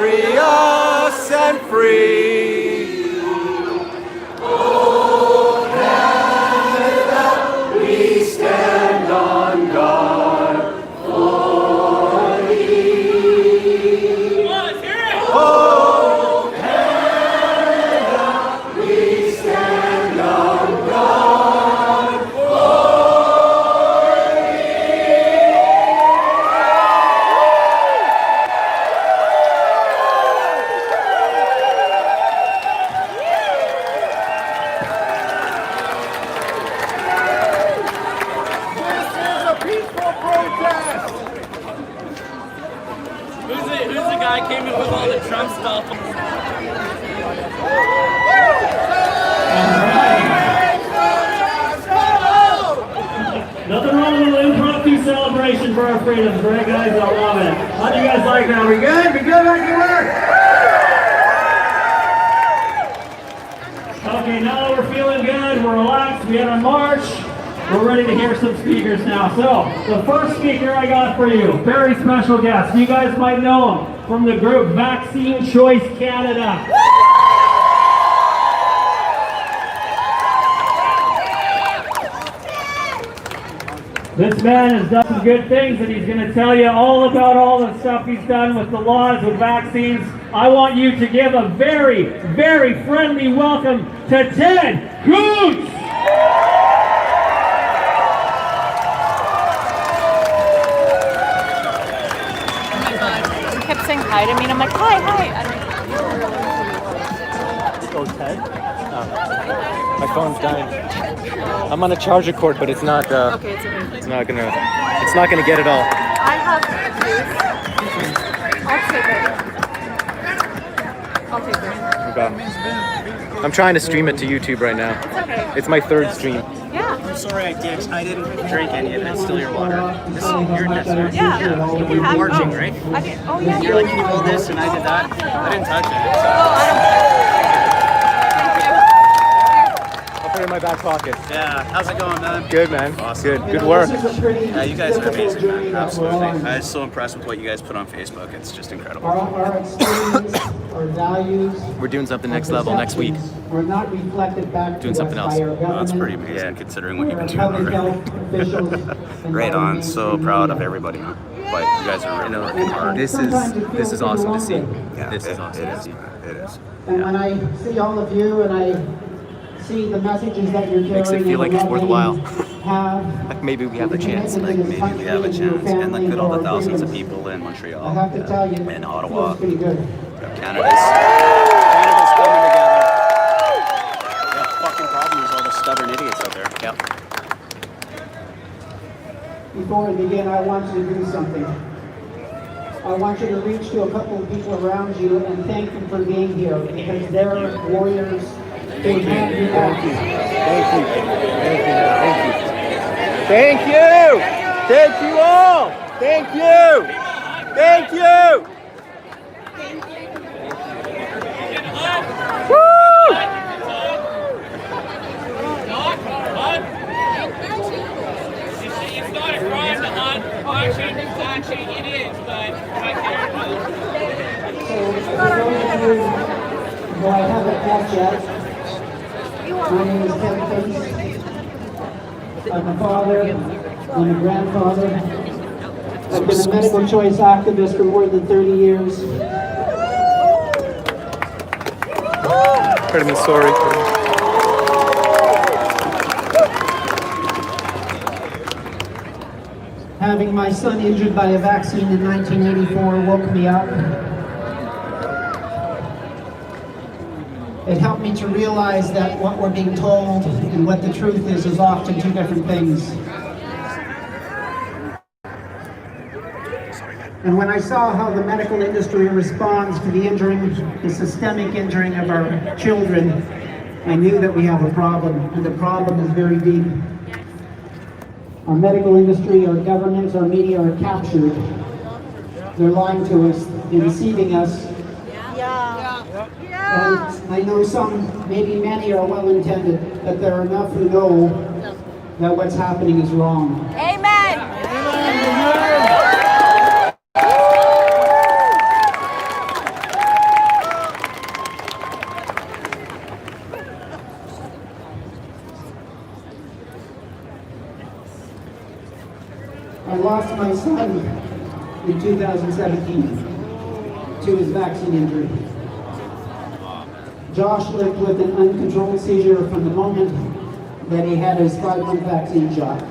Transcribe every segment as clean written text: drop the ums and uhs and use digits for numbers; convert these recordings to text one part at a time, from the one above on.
Glorious and free. Oh, Canada, we stand on guard for thee. Oh, Canada, we stand on guard for Who's the guy came in with all the Trump stuff? Nothing wrong with a little impromptu celebration for our freedoms, right guys? I love it. How do you guys like that? We good? We good, Vancouver? Okay, now that we're feeling good, we're relaxed, we had our march, we're ready to hear some speakers now. So, the first speaker I got for you, very special guest. You guys might know him from the group Vaccine Choice Canada. This man has done some good things and he's going to tell you all about all the stuff he's done with the laws with vaccines. I want you to give a very, very friendly welcome to Ted Coots! He kept saying hi to me and I'm like, hi. Oh, Ted? Oh. My phone's dying. I'm on a charger cord, but it's not. Okay, it's okay. It's not gonna get it all. I have juice. I'll take it. Okay. I'm trying to stream it to YouTube right now. It's okay. It's my third stream. Yeah. I'm sorry I didn't drink any of it. It's still your water. This is your dessert. Yeah. We were marching, right? I did. Oh yeah. You're like, can you hold this? And I did that. I didn't touch it. Oh, I don't. I'll put it in my back pocket. Yeah. How's it going, man? Good, man. Awesome. Good work. Yeah, you guys are amazing, man. Absolutely. I was so impressed with what you guys put on Facebook. It's just incredible. Our experience, our values. We're doing something next level next week. We're not reflected back Doing something else. That's pretty amazing considering what you've been doing already. Right on. So proud of everybody. But you guys are really working hard. This is awesome to see. Yeah, This is awesome to see. It is. And when I see all of you and I see the messages that you're carrying, Makes it feel like it's worthwhile. Have, Maybe we have a chance. Like maybe we have a chance. And look at all the thousands of people in Montreal, I have to tell you, in Ottawa. it's pretty good. Canada's coming together. Yeah, fucking problem is all the stubborn idiots out there. Yep. Before we begin, I want you to do something. I want you to reach to a couple of people around you and thank them for being here because they're warriors. They have your back. Thank you! Thank you all! Thank you! Thank you! Woo! It's not a crime to hunt. Actually, it is, but I can't. So, for those of you who I haven't met yet, my name is Ted Coots. I'm a father, I'm a grandfather. I've been a medical choice activist for more than 30 years. Pardon me, sorry. Having my son injured by a vaccine in 1984 woke me up. It helped me to realize that what we're being told and what the truth is often two different things. And when I saw how the medical industry responds to the injuring, the systemic injuring of our children, I knew that we have a problem, and the problem is very deep. Our medical industry, our governments, our media are captured. They're lying to us, they're deceiving us. And I know some, maybe many are well-intended, but there are enough who know that what's happening is wrong. I lost my son in 2017 to his vaccine injury. Josh lived with an uncontrolled seizure from the moment that he had his 5-month vaccine shot.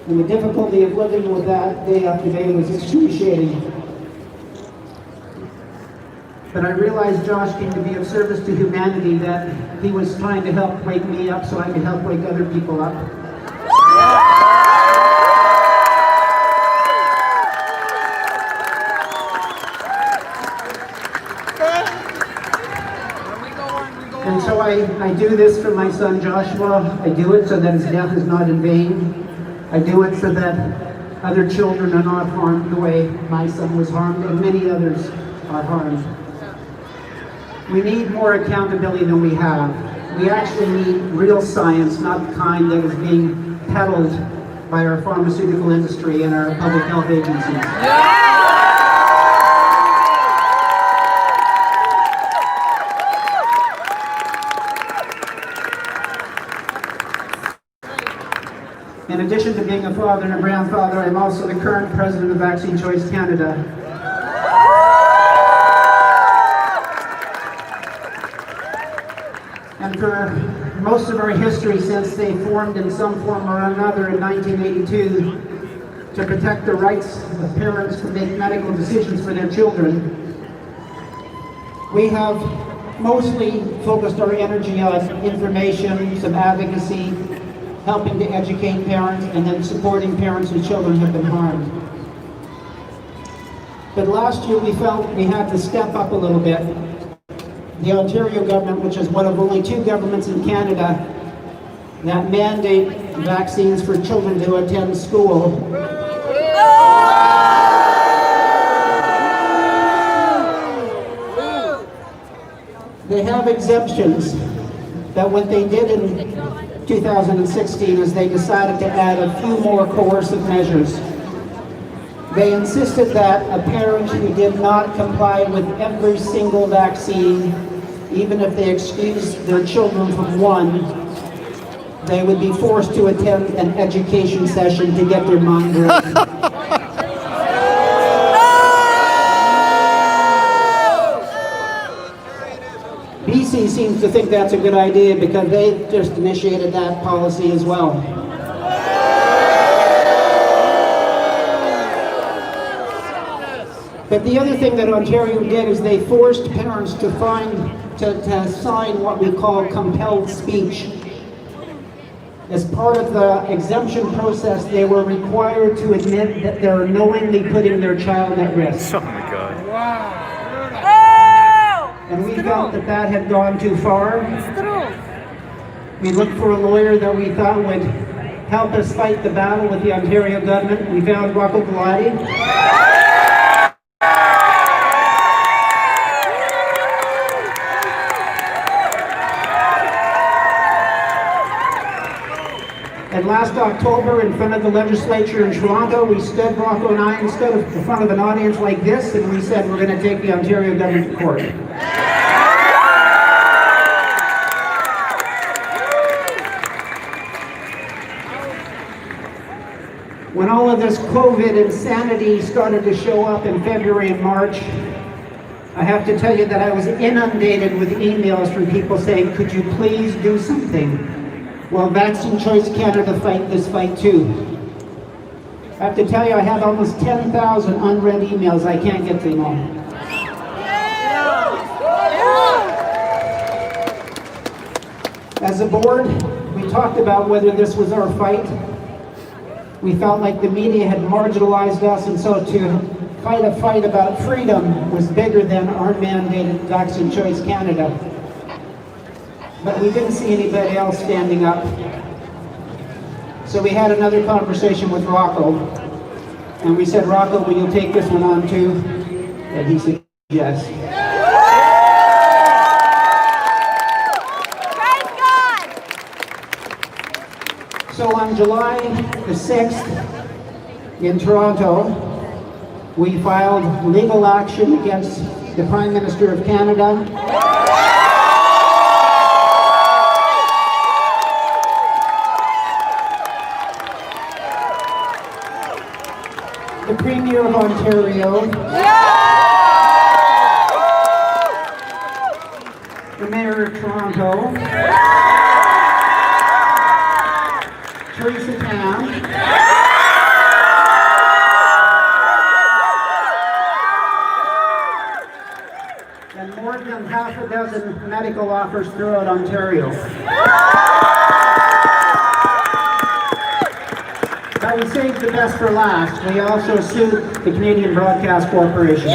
And the difficulty of living with that day after day was excruciating. But I realized Josh came to be of service to humanity, that he was trying to help wake me up so I could help wake other people up. And so I do this for my son Joshua. I do it so that his death is not in vain. I do it so that other children are not harmed the way my son was harmed, and many others are harmed. We need more accountability than we have. We actually need real science, not the kind that is being peddled by our pharmaceutical industry and our public health agencies. In addition to being a father and a grandfather, I'm also the current president of Vaccine Choice Canada. And for most of our history, since they formed in some form or another in 1982 to protect the rights of parents to make medical decisions for their children, we have mostly focused our energy on information, some advocacy, helping to educate parents, and then supporting parents whose children have been harmed. But last year we felt we had to step up a little bit. The Ontario government, which is one of only 2 governments in Canada that mandate vaccines for children to attend school, they have exemptions. That what they did in 2016 is they decided to add a few more coercive measures. They insisted that a parent who did not comply with every single vaccine, even if they excused their children from one, they would be forced to attend an education session to get their mind right. BC seems to think that's a good idea because they just initiated that policy as well. But the other thing that Ontario did is they forced parents to sign what we call compelled speech. As part of the exemption process, they were required to admit that they're knowingly putting their child at risk. Oh my God. Wow. And we felt that that had gone too far. We looked for a lawyer that we thought would help us fight the battle with the Ontario government. We found Rocco Galati. And last October, in front of the legislature in Toronto, we stood, Rocco and I, stood in front of an audience like this, and we said we're going to take the Ontario government to court. When all of this COVID insanity started to show up in February and March, I have to tell you that I was inundated with emails from people saying, could you please do something? Well, Vaccine Choice Canada fight this fight too. I have to tell you, I have almost 10,000 unread emails. I can't get to them all. As a board, we talked about whether this was our fight. We felt like the media had marginalized us, and so to fight a fight about freedom was bigger than our mandated Vaccine Choice Canada. But we didn't see anybody else standing up. So we had another conversation with Rocco, and we said, Rocco, will you take this one on too? And he said, yes. So on July the 6th in Toronto, we filed legal action against the Prime Minister of Canada, the Premier of Ontario, the Mayor of Toronto, Teresa Tam, and more than half a dozen medical offers throughout Ontario. But we saved the best for last. We also sued the Canadian Broadcast Corporation.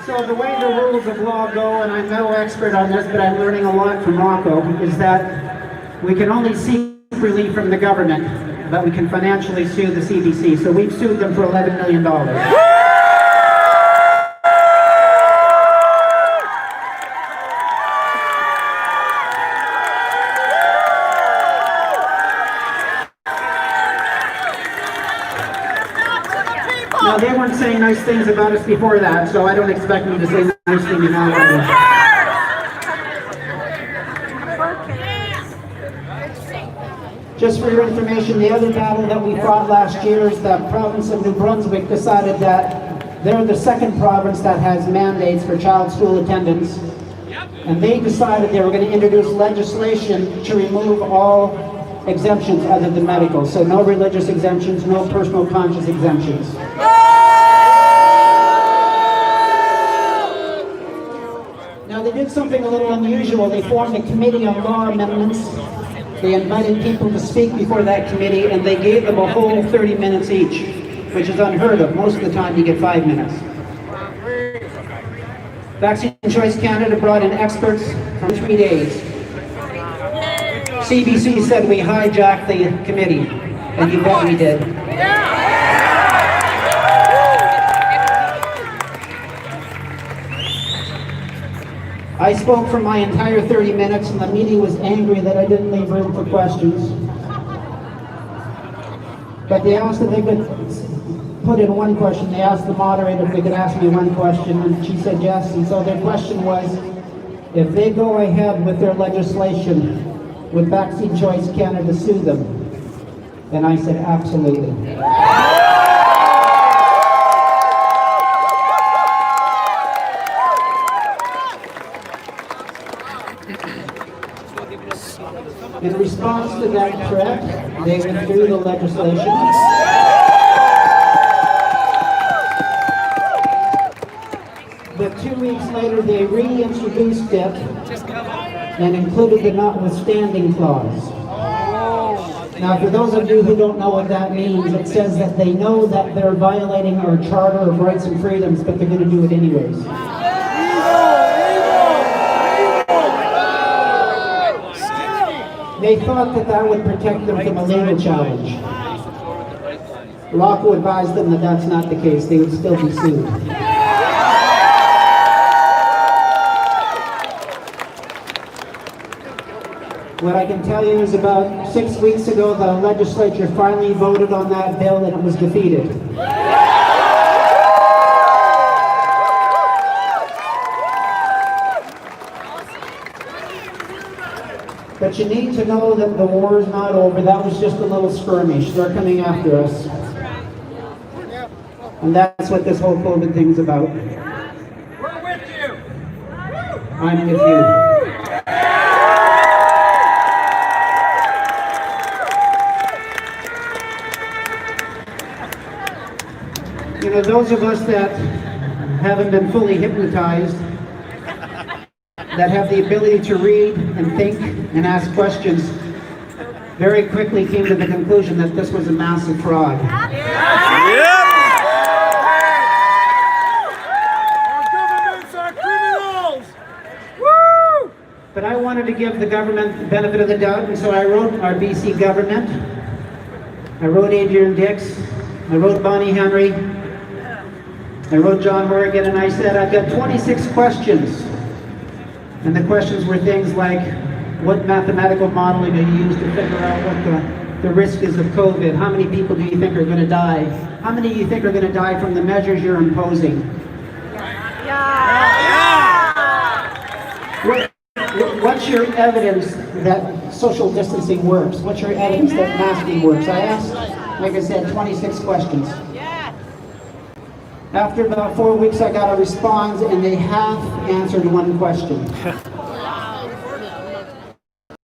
So the way the rules of law go, and I'm no expert on this, but I'm learning a lot from Rocco, is that we can only seek relief from the government, but we can financially sue the CBC. So we've sued them for $11 million. Now, they weren't saying nice things about us before that, so I don't expect them to say nice things now either. Just for your information, the other battle that we fought last year is the province of New Brunswick decided that they're the second province that has mandates for child school attendance. And they decided they were going to introduce legislation to remove all exemptions other than medical. So no religious exemptions, no personal conscience exemptions. Now they did something a little unusual. They formed a committee on law amendments. They invited people to speak before that committee, and they gave them a whole 30 minutes each, which is unheard of. Most of the time you get 5 minutes. Vaccine Choice Canada brought in experts for 3 days. CBC said we hijacked the committee, and you bet we did. I spoke for my entire 30 minutes, and the media was angry that I didn't leave room for questions. But they asked if they could put in one question. They asked the moderator if they could ask me one question, and she said yes. And so their question was, if they go ahead with their legislation, would Vaccine Choice Canada sue them? And I said, absolutely. In response to that threat, they withdrew the legislation. But 2 weeks later, they reintroduced it and included the notwithstanding clause. Now, for those of you who don't know what that means, it says that they know that they're violating our Charter of Rights and Freedoms, but they're going to do it anyways. They thought that that would protect them from a legal challenge. Rocco advised them that that's not the case. They would still be sued. What I can tell you is about 6 weeks ago, the legislature finally voted on that bill and it was defeated. But you need to know that the war is not over. That was just a little skirmish. They're coming after us. And that's what this whole COVID thing's about. We're with you. I'm with you. You know, those of us that haven't been fully hypnotized that have the ability to read and think and ask questions very quickly came to the conclusion that this was a massive fraud. But I wanted to give the government the benefit of the doubt, and so I wrote our BC government, I wrote Adrian Dix, I wrote Bonnie Henry, I wrote John Horgan, and I said, I've got 26 questions. And the questions were things like, what mathematical modeling do you use to figure out what the risk is of COVID? How many people do you think are going to die? How many do you think are going to die from the measures you're imposing? What's your evidence that social distancing works? What's your evidence that masking works? I asked, like I said, 26 questions. After about 4 weeks, I got a response, and they have answered one question.